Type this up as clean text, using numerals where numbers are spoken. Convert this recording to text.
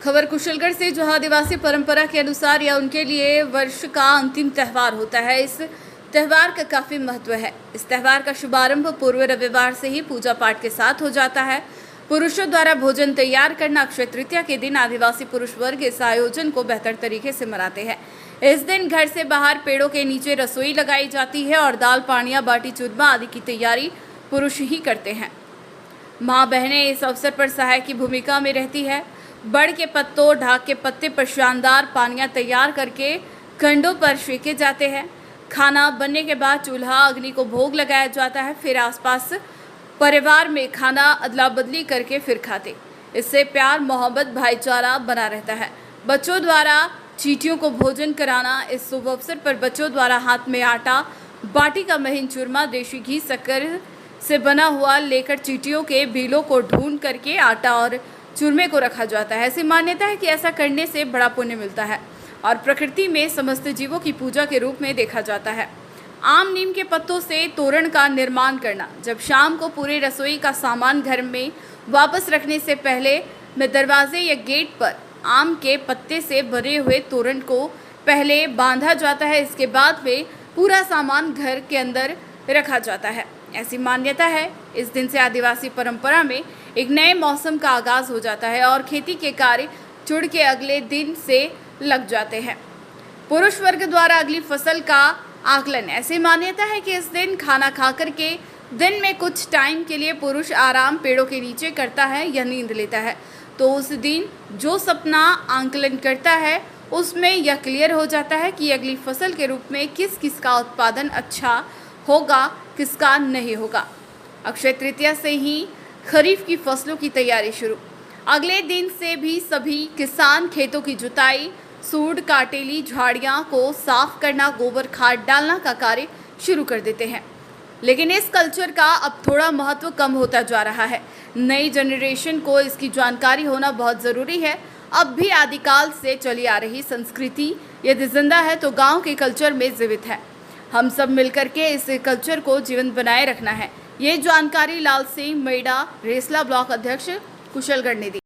खबर कुशलगढ़ से, जहां आदिवासी परंपरा के अनुसार यह उनके लिए वर्ष का अंतिम त्यौहार होता है। इस त्यौहार का काफी महत्व है। इस त्यौहार का शुभारंभ पूर्व रविवार से ही पूजा पाठ के साथ हो जाता है। पुरुषों द्वारा भोजन तैयार करना अक्षय तृतीया के दिन आदिवासी पुरुष वर्ग इस आयोजन को बेहतर तरीके से मनाते हैं। इस दिन घर से बाहर पेड़ों के नीचे रसोई लगाई जाती है और दाल, पानिया, बाटी चूरमा आदि की तैयारी पुरुष ही करते हैं। माँ बहनें इस अवसर पर सहायक की भूमिका में रहती है। बड़ के पत्तों, ढाक के पत्ते पर शानदार पानियाँ तैयार करके कंडों पर सेके जाते हैं। खाना बनने के बाद चूल्हा अग्नि को भोग लगाया जाता है। फिर आसपास परिवार में खाना अदला बदली करके फिर खाते। इससे प्यार, मोहब्बत, भाईचारा बना रहता है। बच्चों द्वारा चींटियों को भोजन कराना। इस शुभ अवसर पर बच्चों द्वारा हाथ में आटा, बाटी का महीन चूरमा, देशी घी, शक्कर से बना हुआ लेकर चींटियों के बिलों को ढूंढ करके आटा और चूरमे को रखा जाता है। ऐसी मान्यता है कि ऐसा करने से बड़ा पुण्य मिलता है और प्रकृति में समस्त जीवों की पूजा के रूप में देखा जाता है। आम नीम के पत्तों से तोरण का निर्माण करना। जब शाम को पूरे रसोई का सामान घर में वापस रखने से पहले में दरवाजे या गेट पर आम के पत्ते से भरे हुए तोरण को पहले बांधा जाता है। इसके बाद में पूरा सामान घर के अंदर रखा जाता है। ऐसी मान्यता है। इस दिन से आदिवासी परंपरा में एक नए मौसम का आगाज हो जाता है और खेती के कार्य जुड़ के अगले दिन से लग जाते हैं। पुरुष वर्ग द्वारा अगली फसल का आकलन। ऐसी मान्यता है कि इस दिन खाना खा करके दिन में कुछ टाइम के लिए पुरुष आराम पेड़ों के नीचे करता है या नींद लेता है। तो उस दिन जो सपना आकलन करता है उसमें यह क्लियर हो जाता है कि अगली फसल के रूप में किस किस का उत्पादन अच्छा होगा, किसका नहीं होगा। अक्षय तृतीया से ही खरीफ की फसलों की तैयारी शुरू। अगले दिन से भी सभी किसान खेतों की जुताई, सूंड, काटेली, झाड़ियां को साफ करना, गोबर खाद डालना का कार्य शुरू कर देते हैं। लेकिन इस कल्चर का अब थोड़ा महत्व कम होता जा रहा है। नई जनरेशन को इसकी जानकारी होना बहुत ज़रूरी है। अब भी आदिकाल से चली आ रही संस्कृति यदि जिंदा है तो गांव के कल्चर में जीवित है। हम सब मिलकर के इस कल्चर को जीवंत बनाए रखना है। ये जानकारी लाल सिंह मेड़ा, रेसला ब्लॉक अध्यक्ष, कुशलगढ़ ने दी।